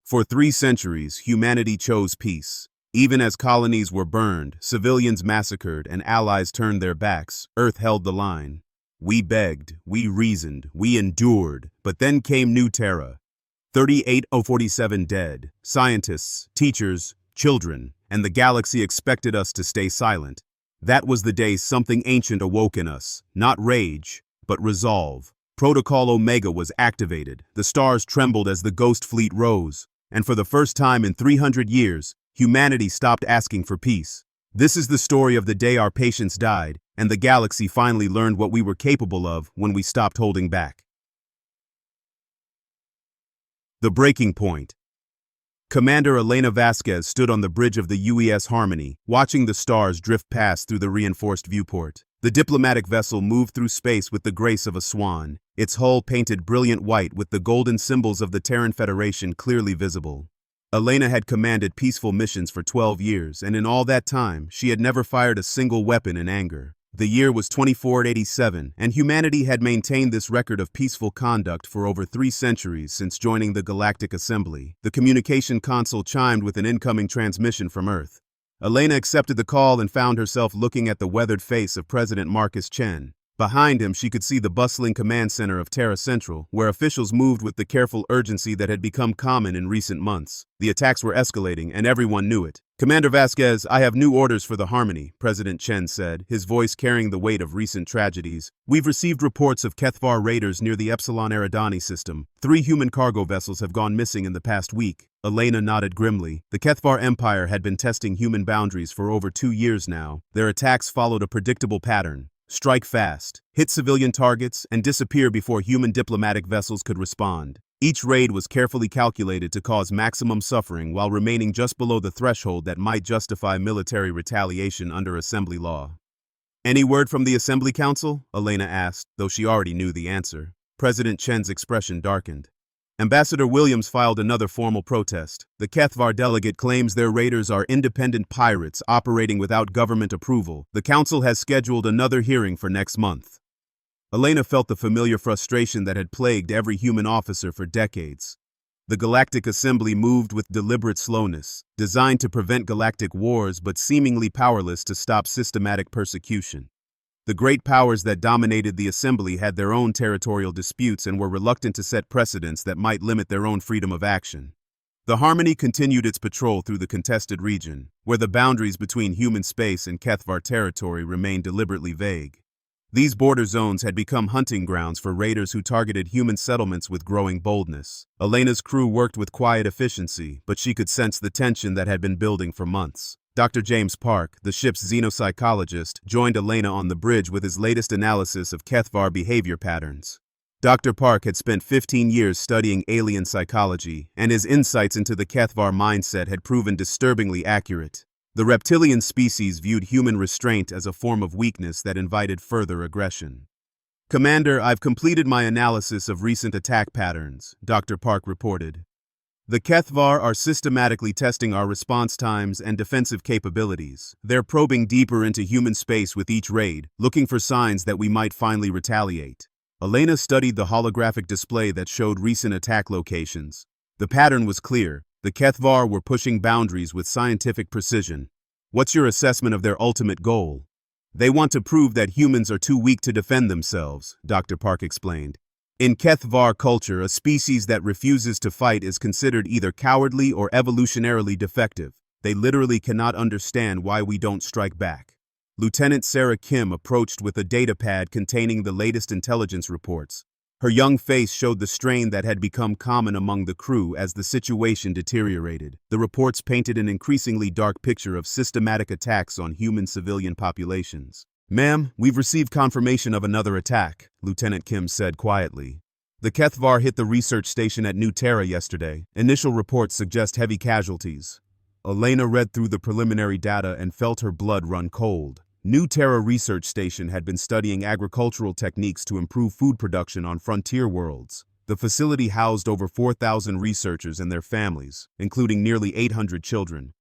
For 3 centuries, humanity chose peace. Even as colonies were burned, civilians massacred, and allies turned their backs, Earth held the line. We begged, we reasoned, we endured, but then came New Terra. 38047 dead, scientists, teachers, children, and the galaxy expected us to stay silent. That was the day something ancient awoke in us, not rage, but resolve. Protocol Omega was activated, the stars trembled as the Ghost Fleet rose, and for the first time in 300 years, humanity stopped asking for peace. This is the story of the day our patience died, and the galaxy finally learned what we were capable of when we stopped holding back. The breaking point. Commander Elena Vasquez stood on the bridge of the UES Harmony, watching the stars drift past through the reinforced viewport. The diplomatic vessel moved through space with the grace of a swan, its hull painted brilliant white with the golden symbols of the Terran Federation clearly visible. Elena had commanded peaceful missions for 12 years, and in all that time, she had never fired a single weapon in anger. The year was 2487, and humanity had maintained this record of peaceful conduct for over 3 centuries since joining the Galactic Assembly. The communication console chimed with an incoming transmission from Earth. Elena accepted the call and found herself looking at the weathered face of President Marcus Chen. Behind him, she could see the bustling command center of Terra Central, where officials moved with the careful urgency that had become common in recent months. The attacks were escalating, and everyone knew it. "Commander Vasquez, I have new orders for the Harmony," President Chen said, his voice carrying the weight of recent tragedies. "We've received reports of Kethvar raiders near the Epsilon Eridani system. 3 human cargo vessels have gone missing in the past week." Elena nodded grimly. The Kethvar Empire had been testing human boundaries for over 2 years now. Their attacks followed a predictable pattern. Strike fast, hit civilian targets, and disappear before human diplomatic vessels could respond. Each raid was carefully calculated to cause maximum suffering while remaining just below the threshold that might justify military retaliation under Assembly law. "Any word from the Assembly Council?" Elena asked, though she already knew the answer. President Chen's expression darkened. Ambassador Williams filed another formal protest. The Kethvar delegate claims their raiders are independent pirates operating without government approval. The council has scheduled another hearing for next month. Elena felt the familiar frustration that had plagued every human officer for decades. The Galactic Assembly moved with deliberate slowness, designed to prevent galactic wars but seemingly powerless to stop systematic persecution. The great powers that dominated the Assembly had their own territorial disputes and were reluctant to set precedents that might limit their own freedom of action. The Harmony continued its patrol through the contested region, where the boundaries between human space and Kethvar territory remained deliberately vague. These border zones had become hunting grounds for raiders who targeted human settlements with growing boldness. Elena's crew worked with quiet efficiency, but she could sense the tension that had been building for months. Dr. James Park, the ship's xenopsychologist, joined Elena on the bridge with his latest analysis of Kethvar behavior patterns. Dr. Park had spent 15 years studying alien psychology, and his insights into the Kethvar mindset had proven disturbingly accurate. The reptilian species viewed human restraint as a form of weakness that invited further aggression. "Commander, I've completed my analysis of recent attack patterns," Dr. Park reported. "The Kethvar are systematically testing our response times and defensive capabilities. They're probing deeper into human space with each raid, looking for signs that we might finally retaliate." Elena studied the holographic display that showed recent attack locations. The pattern was clear. The Kethvar were pushing boundaries with scientific precision. "What's your assessment of their ultimate goal?" "They want to prove that humans are too weak to defend themselves," Dr. Park explained. "In Kethvar culture, a species that refuses to fight is considered either cowardly or evolutionarily defective. They literally cannot understand why we don't strike back." Lieutenant Sarah Kim approached with a datapad containing the latest intelligence reports. Her young face showed the strain that had become common among the crew as the situation deteriorated. The reports painted an increasingly dark picture of systematic attacks on human civilian populations. "Ma'am, we've received confirmation of another attack," Lieutenant Kim said quietly. "The Kethvar hit the research station at New Terra yesterday. Initial reports suggest heavy casualties." Elena read through the preliminary data and felt her blood run cold. New Terra Research Station had been studying agricultural techniques to improve food production on frontier worlds. The facility housed over 4,000 researchers and their families, including nearly 800 children.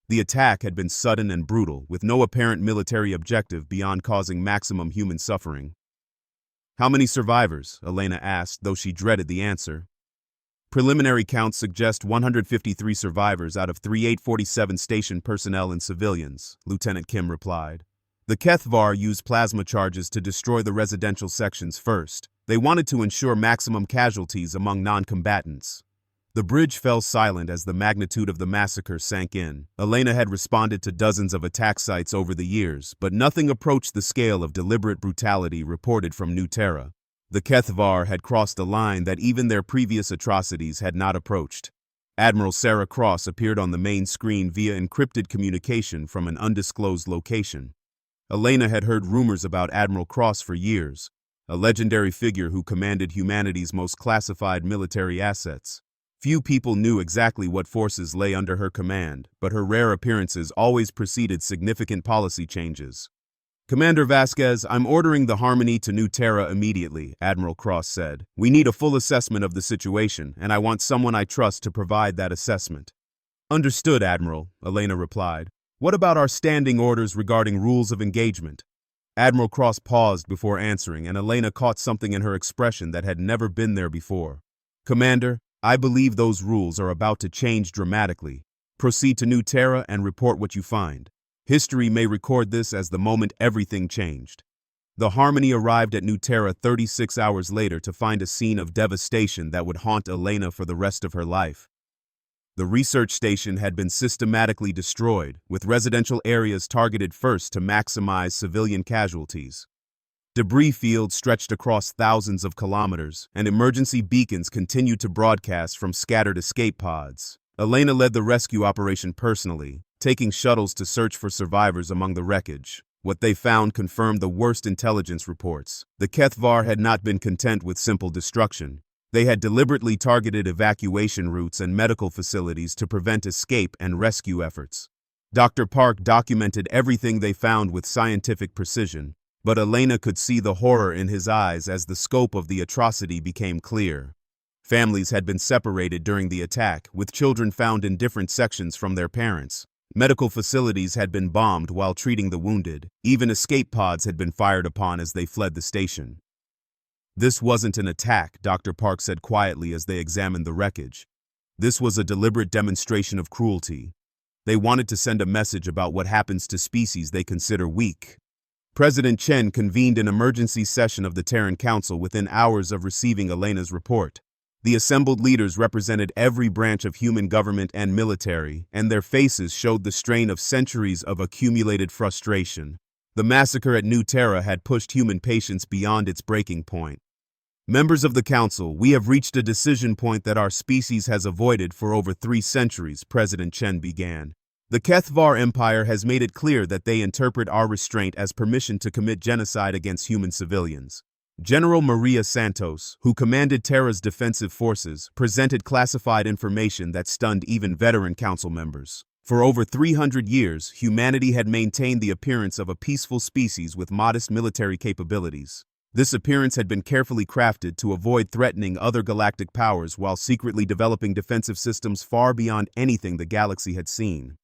The attack had been sudden and brutal, with no apparent military objective beyond causing maximum human suffering. "How many survivors?" Elena asked, though she dreaded the answer. Preliminary counts suggest 153 survivors out of 3847 station personnel and civilians, Lieutenant Kim replied. The HFY used plasma charges to destroy the residential sections first. They wanted to ensure maximum casualties among non-combatants. The bridge fell silent as the magnitude of the massacre sank in. Elena had responded to dozens of attack sites over the years, but nothing approached the scale of deliberate brutality reported from New Terra. The HFY had crossed a line that even their previous atrocities had not approached. Admiral Sarah Cross appeared on the main screen via encrypted communication from an undisclosed location. Elena had heard rumors about Admiral Cross for years, a legendary figure who commanded humanity's most classified military assets. Few people knew exactly what forces lay under her command, but her rare appearances always preceded significant policy changes. Commander Vasquez, I'm ordering the Harmony to New Terra immediately, Admiral Cross said. We need a full assessment of the situation, and I want someone I trust to provide that assessment. Understood, Admiral, Elena replied. What about our standing orders regarding rules of engagement? Admiral Cross paused before answering, and Elena caught something in her expression that had never been there before. Commander, I believe those rules are about to change dramatically. Proceed to New Terra and report what you find. History may record this as the moment everything changed. The Harmony arrived at New Terra 36 hours later to find a scene of devastation that would haunt Elena for the rest of her life. The research station had been systematically destroyed, with residential areas targeted first to maximize civilian casualties. Debris fields stretched across thousands of kilometers, and emergency beacons continued to broadcast from scattered escape pods. Elena led the rescue operation personally, taking shuttles to search for survivors among the wreckage. What they found confirmed the worst intelligence reports. The HFY had not been content with simple destruction. They had deliberately targeted evacuation routes and medical facilities to prevent escape and rescue efforts. Dr. Park documented everything they found with scientific precision, but Elena could see the horror in his eyes as the scope of the atrocity became clear. Families had been separated during the attack, with children found in different sections from their parents. Medical facilities had been bombed while treating the wounded. Even escape pods had been fired upon as they fled the station. This wasn't an attack, Dr. Park said quietly as they examined the wreckage. This was a deliberate demonstration of cruelty. They wanted to send a message about what happens to species they consider weak. President Chen convened an emergency session of the Terran Council within hours of receiving Elena's report. The assembled leaders represented every branch of human government and military, and their faces showed the strain of centuries of accumulated frustration. The massacre at New Terra had pushed human patience beyond its breaking point. Members of the Council, we have reached a decision point that our species has avoided for over 3 centuries, President Chen began. The HFY Empire has made it clear that they interpret our restraint as permission to commit genocide against human civilians. General Maria Santos, who commanded Terra's defensive forces, presented classified information that stunned even veteran council members. For over 300 years, humanity had maintained the appearance of a peaceful species with modest military capabilities. This appearance had been carefully crafted to avoid threatening other galactic powers while secretly developing defensive systems far beyond anything the galaxy had seen.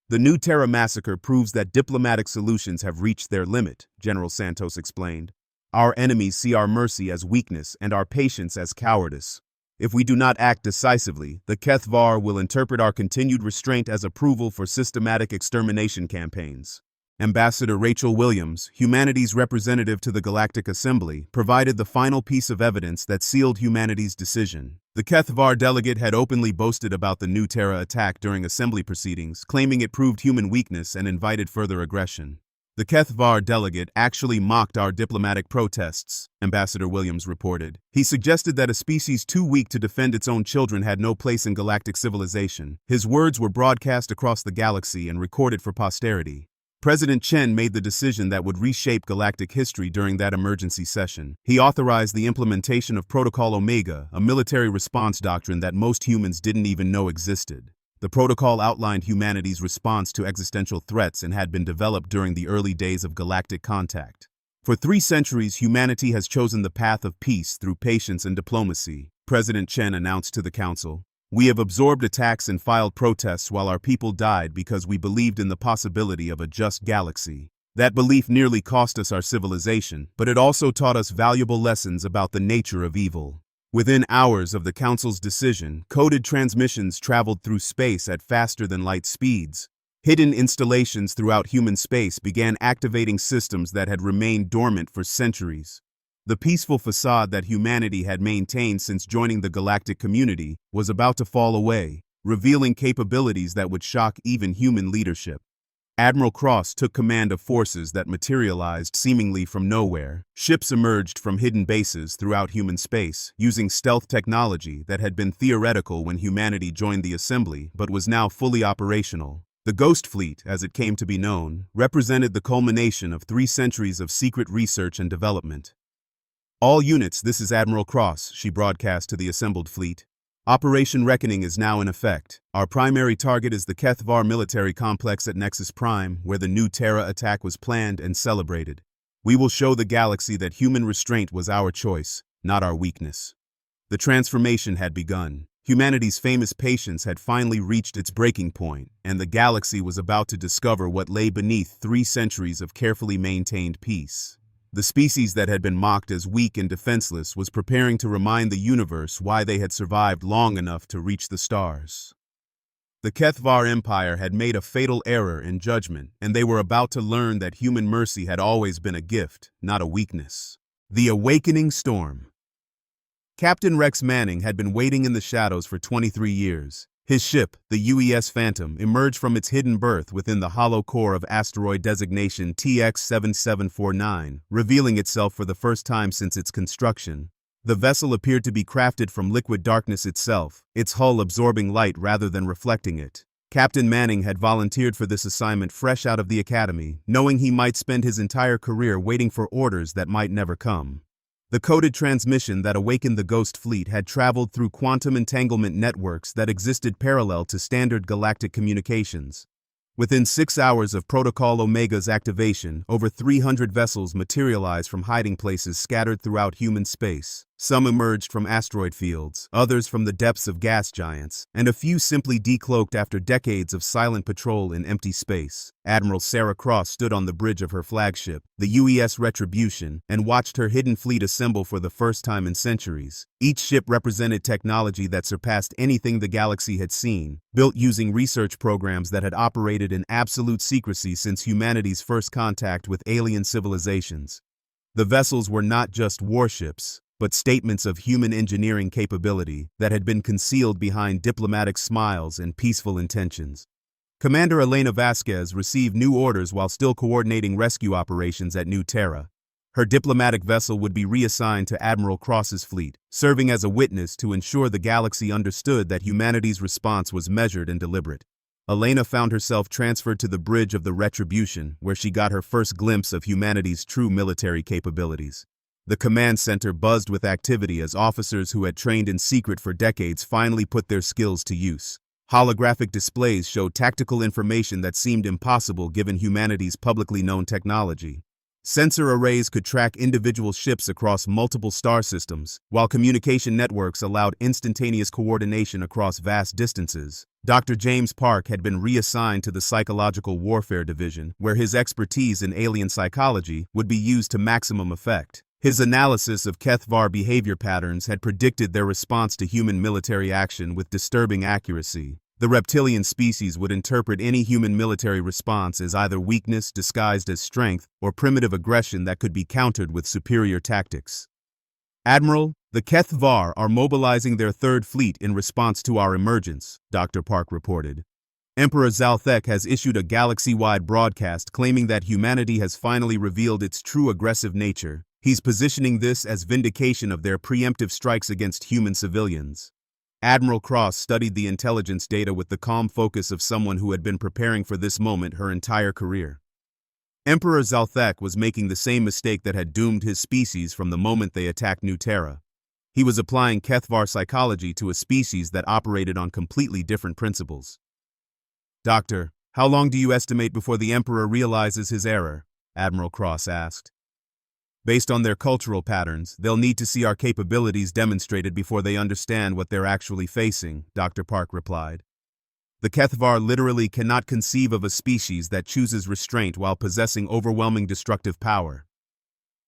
The New Terra massacre proves that diplomatic solutions have reached their limit, General Santos explained. Our enemies see our mercy as weakness and our patience as cowardice. If we do not act decisively, the HFY will interpret our continued restraint as approval for systematic extermination campaigns. Ambassador Rachel Williams, humanity's representative to the Galactic Assembly, provided the final piece of evidence that sealed humanity's decision. The HFY delegate had openly boasted about the New Terra attack during assembly proceedings, claiming it proved human weakness and invited further aggression. The HFY delegate actually mocked our diplomatic protests, Ambassador Williams reported. He suggested that a species too weak to defend its own children had no place in galactic civilization. His words were broadcast across the galaxy and recorded for posterity. President Chen made the decision that would reshape galactic history during that emergency session. He authorized the implementation of Protocol Omega, a military response doctrine that most humans didn't even know existed. The protocol outlined humanity's response to existential threats and had been developed during the early days of galactic contact. For 3 centuries, humanity has chosen the path of peace through patience and diplomacy, President Chen announced to the Council. We have absorbed attacks and filed protests while our people died because we believed in the possibility of a just galaxy. That belief nearly cost us our civilization, but it also taught us valuable lessons about the nature of evil. Within hours of the Council's decision, coded transmissions traveled through space at faster-than-light speeds. Hidden installations throughout human space began activating systems that had remained dormant for centuries. The peaceful facade that humanity had maintained since joining the galactic community was about to fall away, revealing capabilities that would shock even human leadership. Admiral Cross took command of forces that materialized seemingly from nowhere. Ships emerged from hidden bases throughout human space, using stealth technology that had been theoretical when humanity joined the assembly but was now fully operational. The Ghost Fleet, as it came to be known, represented the culmination of 3 centuries of secret research and development. "All units, this is Admiral Cross," she broadcast to the assembled fleet. "Operation Reckoning is now in effect. Our primary target is the HFY military complex at Nexus Prime, where the new Terra attack was planned and celebrated. We will show the galaxy that human restraint was our choice, not our weakness." The transformation had begun. Humanity's famous patience had finally reached its breaking point, and the galaxy was about to discover what lay beneath 3 centuries of carefully maintained peace. The species that had been mocked as weak and defenseless was preparing to remind the universe why they had survived long enough to reach the stars. The HFY Empire had made a fatal error in judgment, and they were about to learn that human mercy had always been a gift, not a weakness. The Awakening Storm. Captain Rex Manning had been waiting in the shadows for 23 years. His ship, the UES Phantom, emerged from its hidden berth within the hollow core of asteroid designation TX-7749, revealing itself for the first time since its construction. The vessel appeared to be crafted from liquid darkness itself, its hull absorbing light rather than reflecting it. Captain Manning had volunteered for this assignment fresh out of the academy, knowing he might spend his entire career waiting for orders that might never come. The coded transmission that awakened the Ghost Fleet had traveled through quantum entanglement networks that existed parallel to standard galactic communications. Within 6 hours of Protocol Omega's activation, over 300 vessels materialized from hiding places scattered throughout human space. Some emerged from asteroid fields, others from the depths of gas giants, and a few simply decloaked after decades of silent patrol in empty space. Admiral Sarah Cross stood on the bridge of her flagship, the UES Retribution, and watched her hidden fleet assemble for the first time in centuries. Each ship represented technology that surpassed anything the galaxy had seen, built using research programs that had operated in absolute secrecy since humanity's first contact with alien civilizations. The vessels were not just warships, but statements of human engineering capability that had been concealed behind diplomatic smiles and peaceful intentions. Commander Elena Vasquez received new orders while still coordinating rescue operations at New Terra. Her diplomatic vessel would be reassigned to Admiral Cross's fleet, serving as a witness to ensure the galaxy understood that humanity's response was measured and deliberate. Elena found herself transferred to the bridge of the Retribution, where she got her first glimpse of humanity's true military capabilities. The command center buzzed with activity as officers who had trained in secret for decades finally put their skills to use. Holographic displays showed tactical information that seemed impossible given humanity's publicly known technology. Sensor arrays could track individual ships across multiple star systems, while communication networks allowed instantaneous coordination across vast distances. Dr. James Park had been reassigned to the Psychological Warfare Division, where his expertise in alien psychology would be used to maximum effect. His analysis of HFY behavior patterns had predicted their response to human military action with disturbing accuracy. The reptilian species would interpret any human military response as either weakness disguised as strength or primitive aggression that could be countered with superior tactics. "Admiral, the HFY are mobilizing their 3rd fleet in response to our emergence," Dr. Park reported. Emperor Zalthek has issued a galaxy-wide broadcast claiming that humanity has finally revealed its true aggressive nature. He's positioning this as vindication of their preemptive strikes against human civilians. Admiral Cross studied the intelligence data with the calm focus of someone who had been preparing for this moment her entire career. Emperor Zalthek was making the same mistake that had doomed his species from the moment they attacked New Terra. He was applying HFY psychology to a species that operated on completely different principles. "Doctor, how long do you estimate before the Emperor realizes his error?" Admiral Cross asked. "Based on their cultural patterns, they'll need to see our capabilities demonstrated before they understand what they're actually facing," Dr. Park replied. "The HFY literally cannot conceive of a species that chooses restraint while possessing overwhelming destructive power."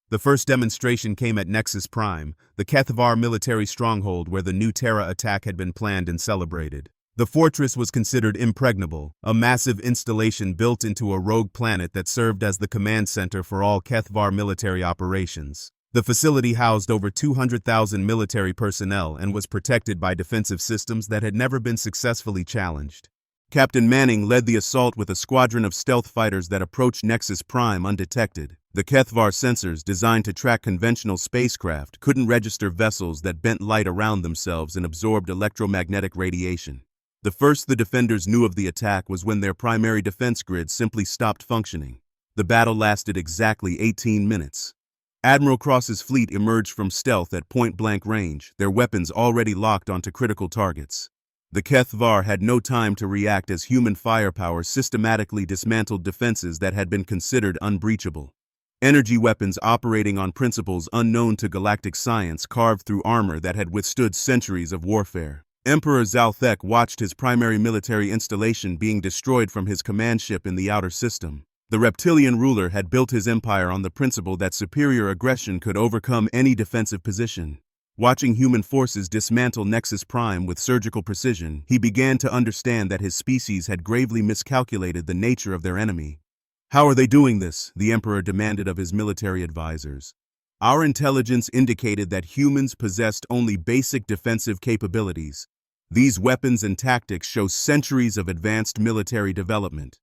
The first demonstration came at Nexus Prime, the HFY military stronghold where the new Terra attack had been planned and celebrated. The fortress was considered impregnable, a massive installation built into a rogue planet that served as the command center for all HFY military operations. The facility housed over 200,000 military personnel and was protected by defensive systems that had never been successfully challenged. Captain Manning led the assault with a squadron of stealth fighters that approached Nexus Prime undetected. The HFY sensors, designed to track conventional spacecraft, couldn't register vessels that bent light around themselves and absorbed electromagnetic radiation. The first the defenders knew of the attack was when their primary defense grid simply stopped functioning. The battle lasted exactly 18 minutes. Admiral Cross's fleet emerged from stealth at point-blank range, their weapons already locked onto critical targets. The HFY had no time to react as human firepower systematically dismantled defenses that had been considered unbreachable. Energy weapons operating on principles unknown to galactic science carved through armor that had withstood centuries of warfare. Emperor Zalthek watched his primary military installation being destroyed from his command ship in the outer system. The reptilian ruler had built his empire on the principle that superior aggression could overcome any defensive position. Watching human forces dismantle Nexus Prime with surgical precision, he began to understand that his species had gravely miscalculated the nature of their enemy. "How are they doing this?" the Emperor demanded of his military advisors. "Our intelligence indicated that humans possessed only basic defensive capabilities. These weapons and tactics show centuries of advanced military development."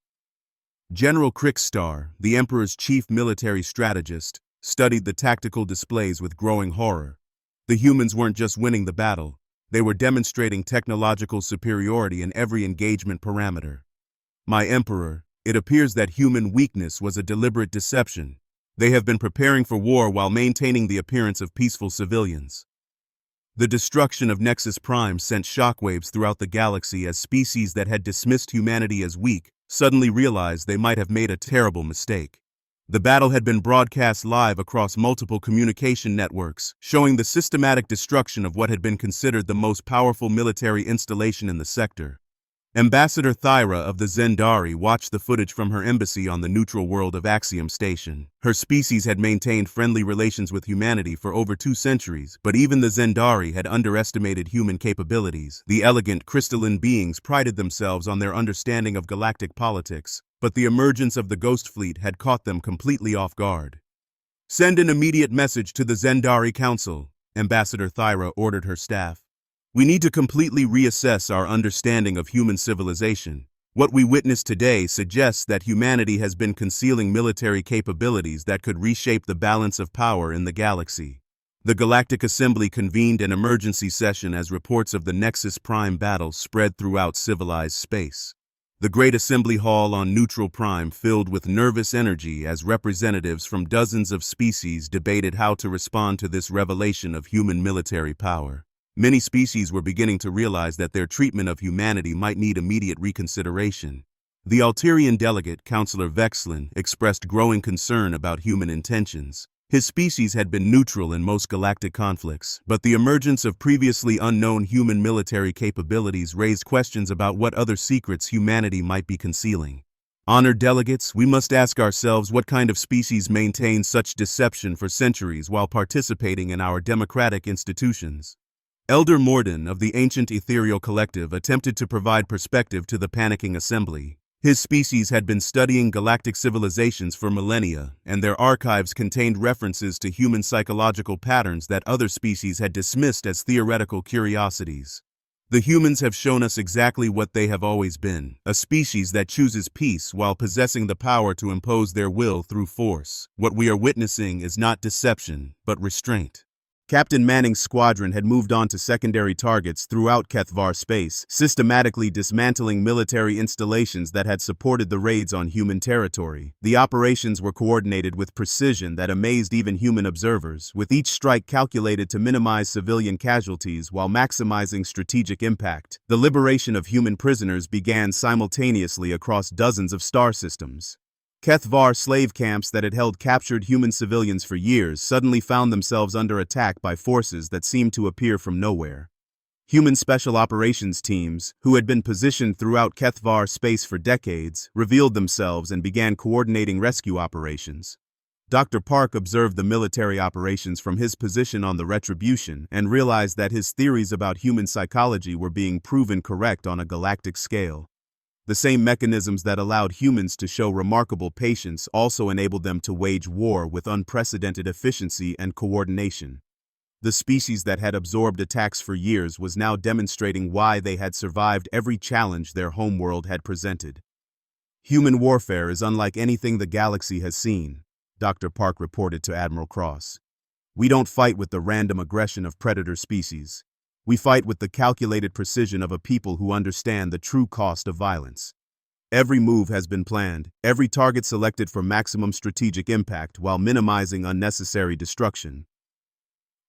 General Krickstar, the Emperor's chief military strategist, studied the tactical displays with growing horror. The humans weren't just winning the battle, they were demonstrating technological superiority in every engagement parameter. "My Emperor, it appears that human weakness was a deliberate deception. They have been preparing for war while maintaining the appearance of peaceful civilians." The destruction of Nexus Prime sent shockwaves throughout the galaxy as species that had dismissed humanity as weak suddenly realized they might have made a terrible mistake. The battle had been broadcast live across multiple communication networks, showing the systematic destruction of what had been considered the most powerful military installation in the sector. Ambassador Thyra of the Zendari watched the footage from her embassy on the neutral world of Axiom Station. Her species had maintained friendly relations with humanity for over 2 centuries, but even the Zendari had underestimated human capabilities. The elegant, crystalline beings prided themselves on their understanding of galactic politics, but the emergence of the Ghost Fleet had caught them completely off guard. "Send an immediate message to the Zendari Council," Ambassador Thyra ordered her staff. "We need to completely reassess our understanding of human civilization. What we witness today suggests that humanity has been concealing military capabilities that could reshape the balance of power in the galaxy." The Galactic Assembly convened an emergency session as reports of the Nexus Prime battle spread throughout civilized space. The Great Assembly Hall on Neutral Prime filled with nervous energy as representatives from dozens of species debated how to respond to this revelation of human military power. Many species were beginning to realize that their treatment of humanity might need immediate reconsideration. The Alterian delegate, Councillor Vexlin, expressed growing concern about human intentions. His species had been neutral in most galactic conflicts, but the emergence of previously unknown human military capabilities raised questions about what other secrets humanity might be concealing. "Honored delegates, we must ask ourselves what kind of species maintained such deception for centuries while participating in our democratic institutions." Elder Morden of the Ancient Ethereal Collective attempted to provide perspective to the panicking assembly. His species had been studying galactic civilizations for millennia, and their archives contained references to human psychological patterns that other species had dismissed as theoretical curiosities. "The humans have shown us exactly what they have always been, a species that chooses peace while possessing the power to impose their will through force. What we are witnessing is not deception, but restraint." Captain Manning's squadron had moved on to secondary targets throughout HFY space, systematically dismantling military installations that had supported the raids on human territory. The operations were coordinated with precision that amazed even human observers, with each strike calculated to minimize civilian casualties while maximizing strategic impact. The liberation of human prisoners began simultaneously across dozens of star systems. HFY slave camps that had held captured human civilians for years suddenly found themselves under attack by forces that seemed to appear from nowhere. Human special operations teams, who had been positioned throughout HFY space for decades, revealed themselves and began coordinating rescue operations. Dr. Park observed the military operations from his position on the Retribution and realized that his theories about human psychology were being proven correct on a galactic scale. The same mechanisms that allowed humans to show remarkable patience also enabled them to wage war with unprecedented efficiency and coordination. The species that had absorbed attacks for years was now demonstrating why they had survived every challenge their homeworld had presented. Human warfare is unlike anything the galaxy has seen, Dr. Park reported to Admiral Cross. We don't fight with the random aggression of predator species. We fight with the calculated precision of a people who understand the true cost of violence. Every move has been planned, every target selected for maximum strategic impact while minimizing unnecessary destruction.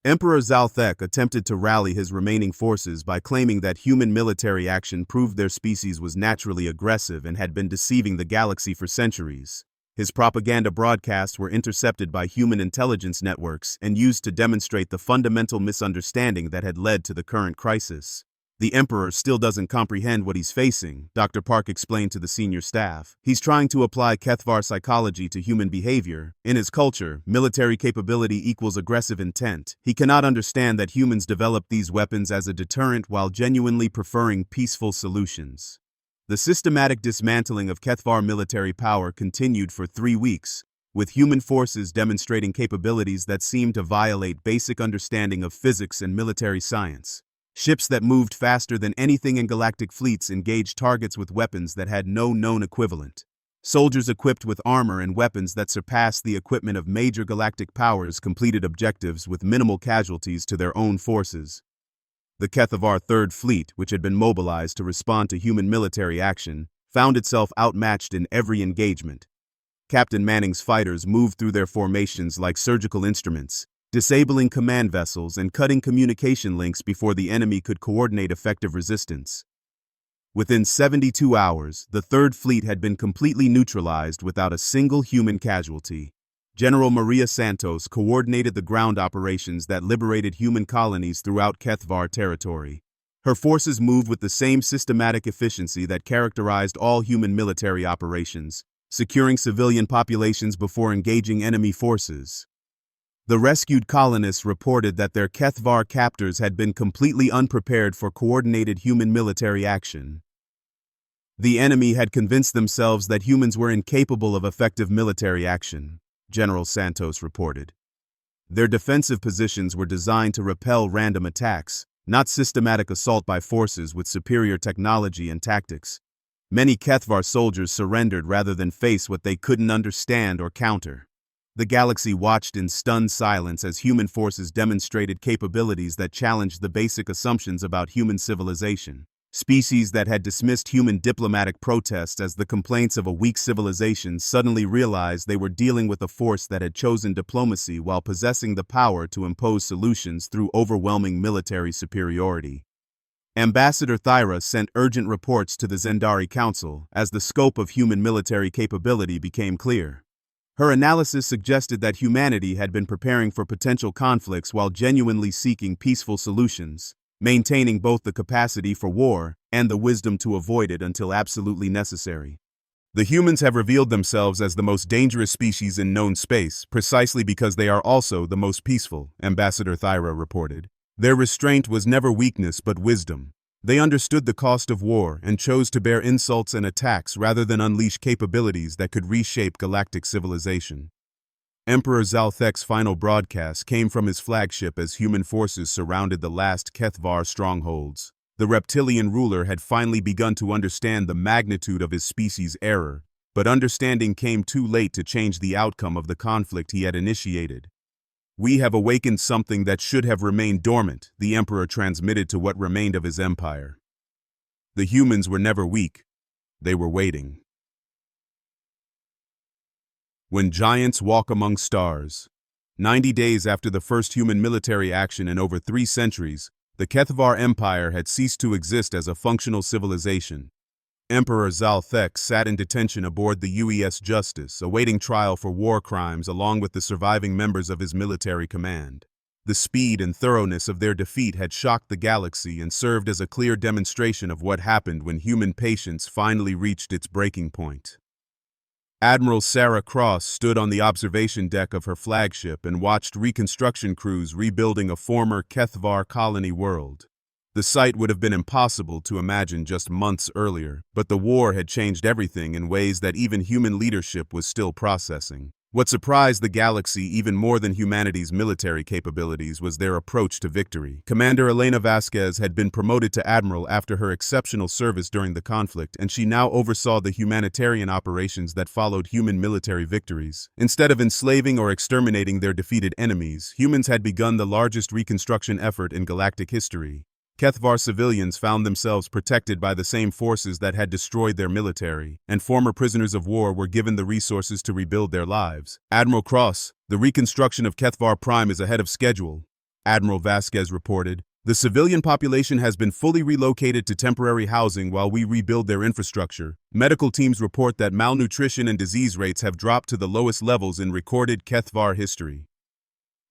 Emperor Zalthek attempted to rally his remaining forces by claiming that human military action proved their species was naturally aggressive and had been deceiving the galaxy for centuries. His propaganda broadcasts were intercepted by human intelligence networks and used to demonstrate the fundamental misunderstanding that had led to the current crisis. The Emperor still doesn't comprehend what he's facing, Dr. Park explained to the senior staff. He's trying to apply Kethvar psychology to human behavior. In his culture, military capability equals aggressive intent. He cannot understand that humans develop these weapons as a deterrent while genuinely preferring peaceful solutions. The systematic dismantling of Kethvar military power continued for 3 weeks, with human forces demonstrating capabilities that seemed to violate basic understanding of physics and military science. Ships that moved faster than anything in galactic fleets engaged targets with weapons that had no known equivalent. Soldiers equipped with armor and weapons that surpassed the equipment of major galactic powers completed objectives with minimal casualties to their own forces. The Kethvar Third Fleet, which had been mobilized to respond to human military action, found itself outmatched in every engagement. Captain Manning's fighters moved through their formations like surgical instruments, disabling command vessels and cutting communication links before the enemy could coordinate effective resistance. Within 72 hours, the Third Fleet had been completely neutralized without a single human casualty. General Maria Santos coordinated the ground operations that liberated human colonies throughout Kethvar territory. Her forces moved with the same systematic efficiency that characterized all human military operations, securing civilian populations before engaging enemy forces. The rescued colonists reported that their Kethvar captors had been completely unprepared for coordinated human military action. The enemy had convinced themselves that humans were incapable of effective military action, General Santos reported. Their defensive positions were designed to repel random attacks, not systematic assault by forces with superior technology and tactics. Many Kethvar soldiers surrendered rather than face what they couldn't understand or counter. The galaxy watched in stunned silence as human forces demonstrated capabilities that challenged the basic assumptions about human civilization. Species that had dismissed human diplomatic protests as the complaints of a weak civilization suddenly realized they were dealing with a force that had chosen diplomacy while possessing the power to impose solutions through overwhelming military superiority. Ambassador Thyra sent urgent reports to the Zendari Council as the scope of human military capability became clear. Her analysis suggested that humanity had been preparing for potential conflicts while genuinely seeking peaceful solutions, maintaining both the capacity for war and the wisdom to avoid it until absolutely necessary. The humans have revealed themselves as the most dangerous species in known space, precisely because they are also the most peaceful, Ambassador Thyra reported. Their restraint was never weakness but wisdom. They understood the cost of war and chose to bear insults and attacks rather than unleash capabilities that could reshape galactic civilization. Emperor Zalthek's final broadcast came from his flagship as human forces surrounded the last Kethvar strongholds. The reptilian ruler had finally begun to understand the magnitude of his species' error, but understanding came too late to change the outcome of the conflict he had initiated. "We have awakened something that should have remained dormant," the Emperor transmitted to what remained of his empire. The humans were never weak. They were waiting. When Giants Walk Among Stars. 90 days after the first human military action in over 3 centuries, the Kethvar Empire had ceased to exist as a functional civilization. Emperor Zalthek sat in detention aboard the UES Justice, awaiting trial for war crimes along with the surviving members of his military command. The speed and thoroughness of their defeat had shocked the galaxy and served as a clear demonstration of what happened when human patience finally reached its breaking point. Admiral Sarah Cross stood on the observation deck of her flagship and watched reconstruction crews rebuilding a former Kethvar colony world. The sight would have been impossible to imagine just months earlier, but the war had changed everything in ways that even human leadership was still processing. What surprised the galaxy even more than humanity's military capabilities was their approach to victory. Commander Elena Vasquez had been promoted to admiral after her exceptional service during the conflict, and she now oversaw the humanitarian operations that followed human military victories. Instead of enslaving or exterminating their defeated enemies, humans had begun the largest reconstruction effort in galactic history. Kethvar civilians found themselves protected by the same forces that had destroyed their military, and former prisoners of war were given the resources to rebuild their lives. Admiral Cross, the reconstruction of Kethvar Prime is ahead of schedule, Admiral Vasquez reported. The civilian population has been fully relocated to temporary housing while we rebuild their infrastructure. Medical teams report that malnutrition and disease rates have dropped to the lowest levels in recorded Kethvar history.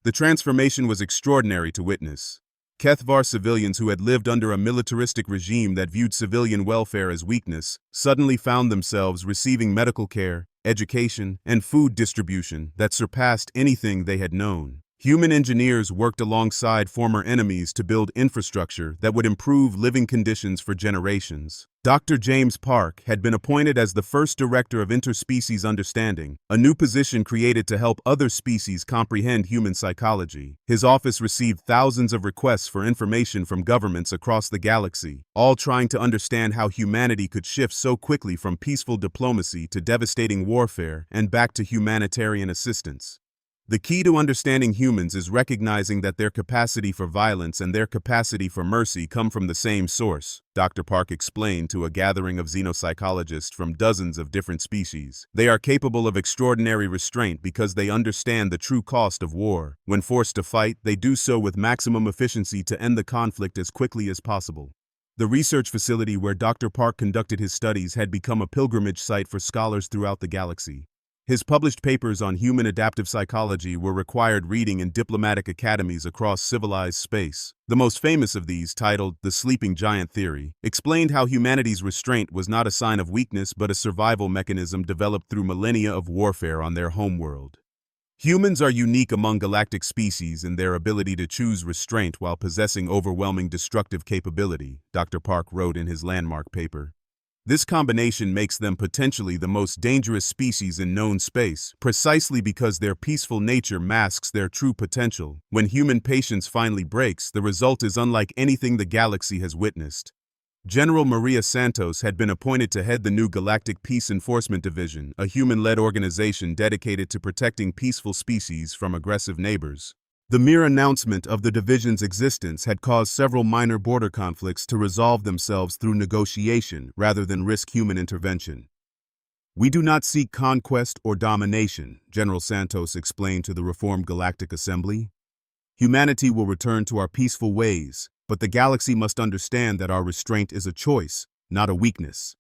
The transformation was extraordinary to witness. Kethvar civilians who had lived under a militaristic regime that viewed civilian welfare as weakness suddenly found themselves receiving medical care, education, and food distribution that surpassed anything they had known. Human engineers worked alongside former enemies to build infrastructure that would improve living conditions for generations. Dr. James Park had been appointed as the first director of interspecies understanding, a new position created to help other species comprehend human psychology. His office received thousands of requests for information from governments across the galaxy, all trying to understand how humanity could shift so quickly from peaceful diplomacy to devastating warfare and back to humanitarian assistance. The key to understanding humans is recognizing that their capacity for violence and their capacity for mercy come from the same source, Dr. Park explained to a gathering of xenopsychologists from dozens of different species. They are capable of extraordinary restraint because they understand the true cost of war. When forced to fight, they do so with maximum efficiency to end the conflict as quickly as possible. The research facility where Dr. Park conducted his studies had become a pilgrimage site for scholars throughout the galaxy. His published papers on human adaptive psychology were required reading in diplomatic academies across civilized space. The most famous of these, titled The Sleeping Giant Theory, explained how humanity's restraint was not a sign of weakness but a survival mechanism developed through millennia of warfare on their homeworld. Humans are unique among galactic species in their ability to choose restraint while possessing overwhelming destructive capability, Dr. Park wrote in his landmark paper. This combination makes them potentially the most dangerous species in known space, precisely because their peaceful nature masks their true potential. When human patience finally breaks, the result is unlike anything the galaxy has witnessed. General Maria Santos had been appointed to head the new Galactic Peace Enforcement Division, a human-led organization dedicated to protecting peaceful species from aggressive neighbors. The mere announcement of the division's existence had caused several minor border conflicts to resolve themselves through negotiation rather than risk human intervention. "We do not seek conquest or domination," General Santos explained to the Reformed Galactic Assembly. "Humanity will return to our peaceful ways, but the galaxy must understand that our restraint is a choice, not a weakness.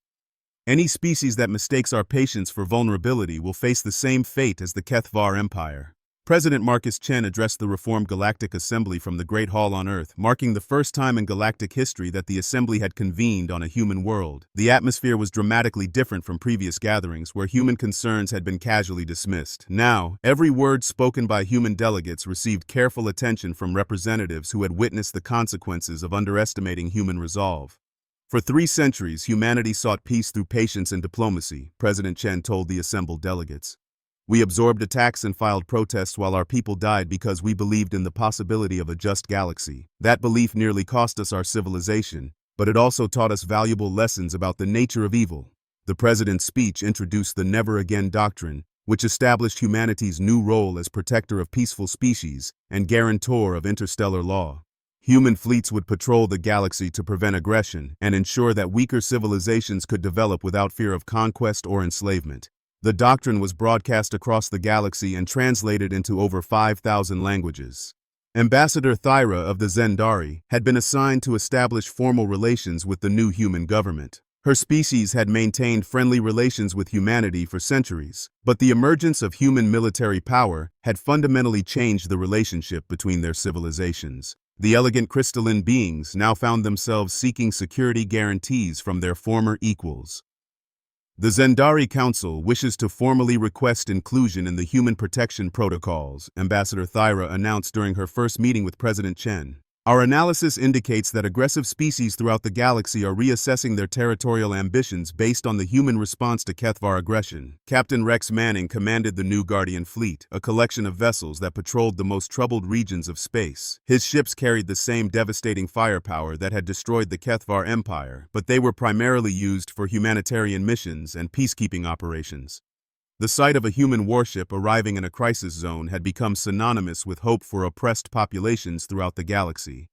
Any species that mistakes our patience for vulnerability will face the same fate as the Kethvar Empire." President Marcus Chen addressed the Reformed Galactic Assembly from the Great Hall on Earth, marking the first time in galactic history that the Assembly had convened on a human world. The atmosphere was dramatically different from previous gatherings where human concerns had been casually dismissed. Now, every word spoken by human delegates received careful attention from representatives who had witnessed the consequences of underestimating human resolve. For 3 centuries, humanity sought peace through patience and diplomacy, President Chen told the assembled delegates. "We absorbed attacks and filed protests while our people died because we believed in the possibility of a just galaxy. That belief nearly cost us our civilization, but it also taught us valuable lessons about the nature of evil." The president's speech introduced the Never Again Doctrine, which established humanity's new role as protector of peaceful species and guarantor of interstellar law. Human fleets would patrol the galaxy to prevent aggression and ensure that weaker civilizations could develop without fear of conquest or enslavement. The doctrine was broadcast across the galaxy and translated into over 5,000 languages. Ambassador Thyra of the Zendari had been assigned to establish formal relations with the new human government. Her species had maintained friendly relations with humanity for centuries, but the emergence of human military power had fundamentally changed the relationship between their civilizations. The elegant crystalline beings now found themselves seeking security guarantees from their former equals. The Zendari Council wishes to formally request inclusion in the Human Protection Protocols, Ambassador Thyra announced during her first meeting with President Chen. Our analysis indicates that aggressive species throughout the galaxy are reassessing their territorial ambitions based on the human response to Kethvar aggression. Captain Rex Manning commanded the new Guardian Fleet, a collection of vessels that patrolled the most troubled regions of space. His ships carried the same devastating firepower that had destroyed the Kethvar Empire, but they were primarily used for humanitarian missions and peacekeeping operations. The sight of a human warship arriving in a crisis zone had become synonymous with hope for oppressed populations throughout the galaxy.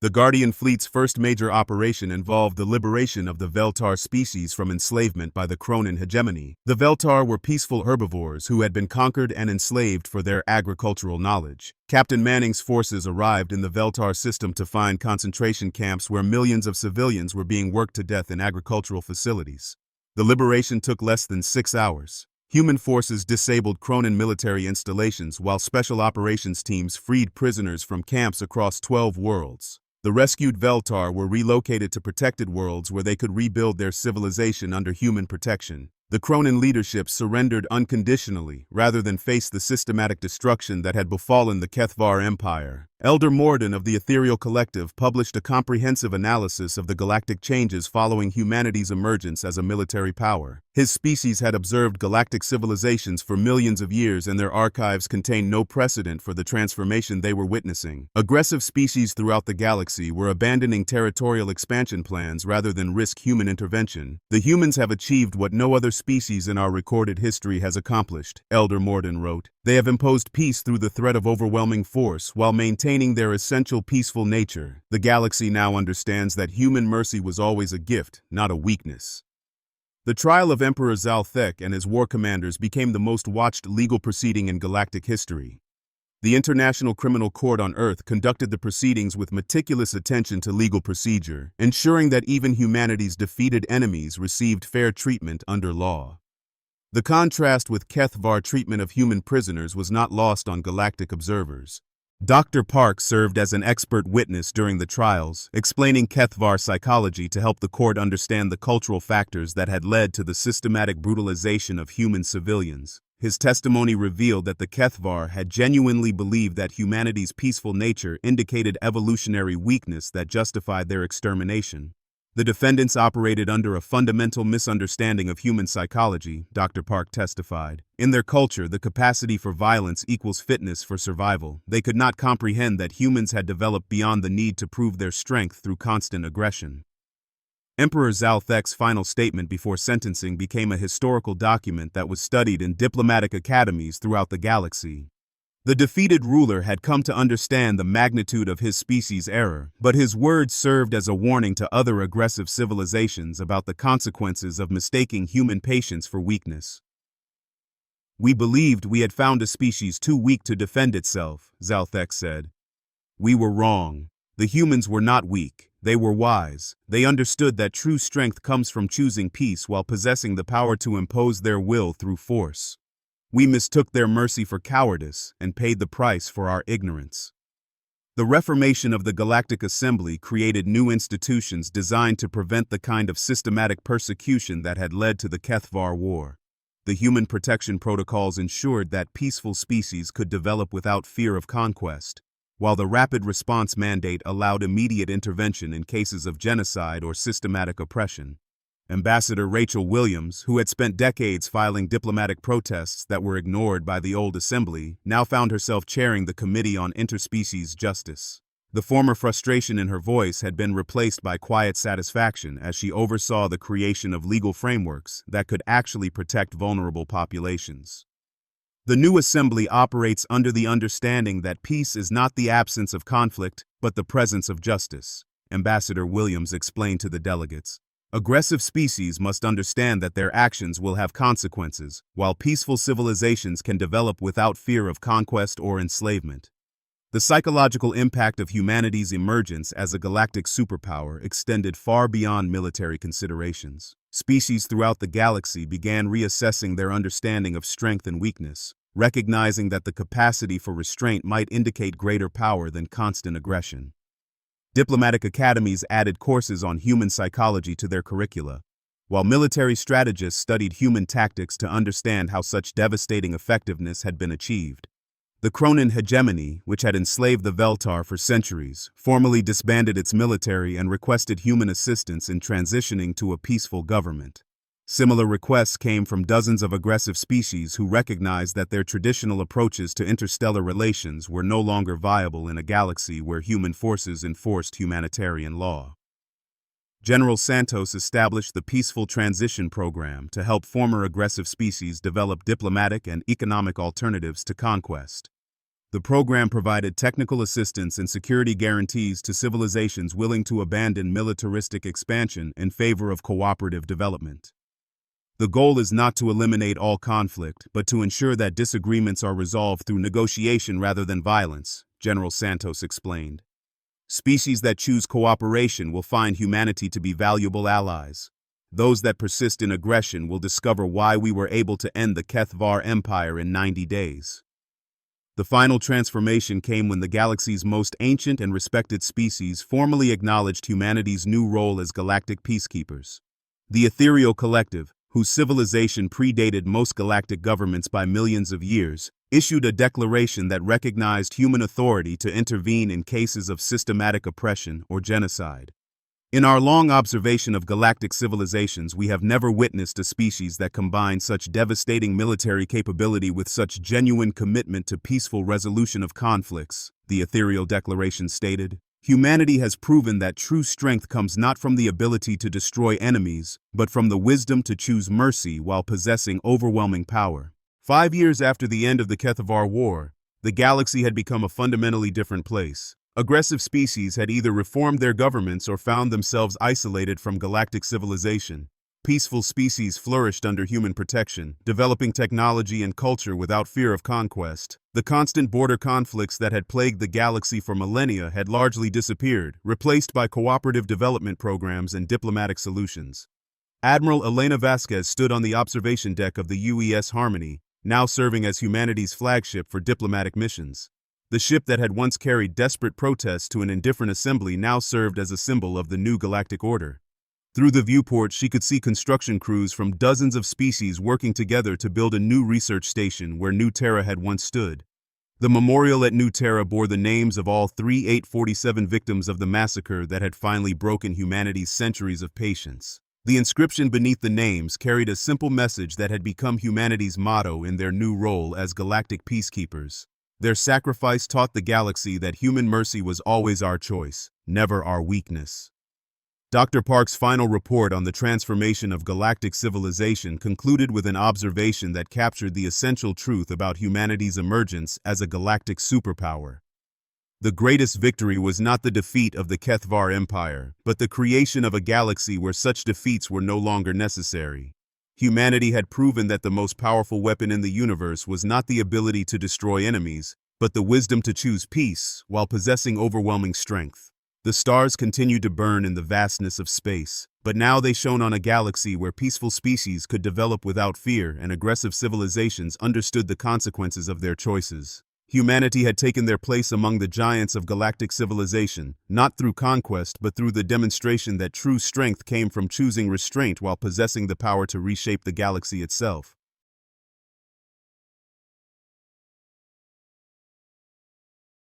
The Guardian Fleet's first major operation involved the liberation of the Veltar species from enslavement by the Kronan hegemony. The Veltar were peaceful herbivores who had been conquered and enslaved for their agricultural knowledge. Captain Manning's forces arrived in the Veltar system to find concentration camps where millions of civilians were being worked to death in agricultural facilities. The liberation took less than 6 hours. Human forces disabled Kronan military installations while special operations teams freed prisoners from camps across 12 worlds. The rescued Veltar were relocated to protected worlds where they could rebuild their civilization under human protection. The Kronan leadership surrendered unconditionally rather than face the systematic destruction that had befallen the Kethvar Empire. Elder Morden of the Ethereal Collective published a comprehensive analysis of the galactic changes following humanity's emergence as a military power. His species had observed galactic civilizations for millions of years, and their archives contain no precedent for the transformation they were witnessing. Aggressive species throughout the galaxy were abandoning territorial expansion plans rather than risk human intervention. The humans have achieved what no other species in our recorded history has accomplished, Elder Morden wrote. They have imposed peace through the threat of overwhelming force while maintaining their essential peaceful nature. The galaxy now understands that human mercy was always a gift, not a weakness. The trial of Emperor Zalthek and his war commanders became the most watched legal proceeding in galactic history. The International Criminal Court on Earth conducted the proceedings with meticulous attention to legal procedure, ensuring that even humanity's defeated enemies received fair treatment under law. The contrast with Kethvar treatment of human prisoners was not lost on galactic observers. Dr. Park served as an expert witness during the trials, explaining Kethvar psychology to help the court understand the cultural factors that had led to the systematic brutalization of human civilians. His testimony revealed that the Kethvar had genuinely believed that humanity's peaceful nature indicated evolutionary weakness that justified their extermination. The defendants operated under a fundamental misunderstanding of human psychology, Dr. Park testified. In their culture, the capacity for violence equals fitness for survival. They could not comprehend that humans had developed beyond the need to prove their strength through constant aggression. Emperor Zalthek's final statement before sentencing became a historical document that was studied in diplomatic academies throughout the galaxy. The defeated ruler had come to understand the magnitude of his species' error, but his words served as a warning to other aggressive civilizations about the consequences of mistaking human patience for weakness. "We believed we had found a species too weak to defend itself," Zalthek said. "We were wrong. The humans were not weak. They were wise. They understood that true strength comes from choosing peace while possessing the power to impose their will through force. We mistook their mercy for cowardice and paid the price for our ignorance." The reformation of the Galactic Assembly created new institutions designed to prevent the kind of systematic persecution that had led to the Kethvar War. The Human Protection Protocols ensured that peaceful species could develop without fear of conquest, while the Rapid Response Mandate allowed immediate intervention in cases of genocide or systematic oppression. Ambassador Rachel Williams, who had spent decades filing diplomatic protests that were ignored by the old assembly, now found herself chairing the Committee on Interspecies Justice. The former frustration in her voice had been replaced by quiet satisfaction as she oversaw the creation of legal frameworks that could actually protect vulnerable populations. The new assembly operates under the understanding that peace is not the absence of conflict, but the presence of justice, Ambassador Williams explained to the delegates. Aggressive species must understand that their actions will have consequences, while peaceful civilizations can develop without fear of conquest or enslavement. The psychological impact of humanity's emergence as a galactic superpower extended far beyond military considerations. Species throughout the galaxy began reassessing their understanding of strength and weakness, recognizing that the capacity for restraint might indicate greater power than constant aggression. Diplomatic academies added courses on human psychology to their curricula. while military strategists studied human tactics to understand how such devastating effectiveness had been achieved. The Cronin hegemony, which had enslaved the Veltar for centuries, formally disbanded its military and requested human assistance in transitioning to a peaceful government. Similar requests came from dozens of aggressive species who recognized that their traditional approaches to interstellar relations were no longer viable in a galaxy where human forces enforced humanitarian law. General Santos established the Peaceful Transition Program to help former aggressive species develop diplomatic and economic alternatives to conquest. The program provided technical assistance and security guarantees to civilizations willing to abandon militaristic expansion in favor of cooperative development. The goal is not to eliminate all conflict, but to ensure that disagreements are resolved through negotiation rather than violence, General Santos explained. Species that choose cooperation will find humanity to be valuable allies. Those that persist in aggression will discover why we were able to end the Kethvar Empire in 90 days. The final transformation came when the galaxy's most ancient and respected species formally acknowledged humanity's new role as galactic peacekeepers. The Ethereal Collective, whose civilization predated most galactic governments by millions of years, issued a declaration that recognized human authority to intervene in cases of systematic oppression or genocide. In our long observation of galactic civilizations, we have never witnessed a species that combined such devastating military capability with such genuine commitment to peaceful resolution of conflicts, the Ethereal Declaration stated. Humanity has proven that true strength comes not from the ability to destroy enemies, but from the wisdom to choose mercy while possessing overwhelming power. 5 years after the end of the Kethvar War, the galaxy had become a fundamentally different place. Aggressive species had either reformed their governments or found themselves isolated from galactic civilization. Peaceful species flourished under human protection, developing technology and culture without fear of conquest. The constant border conflicts that had plagued the galaxy for millennia had largely disappeared, replaced by cooperative development programs and diplomatic solutions. Admiral Elena Vasquez stood on the observation deck of the UES Harmony, now serving as humanity's flagship for diplomatic missions. The ship that had once carried desperate protests to an indifferent assembly now served as a symbol of the new galactic order. Through the viewport, she could see construction crews from dozens of species working together to build a new research station where New Terra had once stood. The memorial at New Terra bore the names of all 3847 victims of the massacre that had finally broken humanity's centuries of patience. The inscription beneath the names carried a simple message that had become humanity's motto in their new role as galactic peacekeepers. Their sacrifice taught the galaxy that human mercy was always our choice, never our weakness. Dr. Park's final report on the transformation of galactic civilization concluded with an observation that captured the essential truth about humanity's emergence as a galactic superpower. The greatest victory was not the defeat of the Kethvar Empire, but the creation of a galaxy where such defeats were no longer necessary. Humanity had proven that the most powerful weapon in the universe was not the ability to destroy enemies, but the wisdom to choose peace while possessing overwhelming strength. The stars continued to burn in the vastness of space, but now they shone on a galaxy where peaceful species could develop without fear and aggressive civilizations understood the consequences of their choices. Humanity had taken their place among the giants of galactic civilization, not through conquest but through the demonstration that true strength came from choosing restraint while possessing the power to reshape the galaxy itself.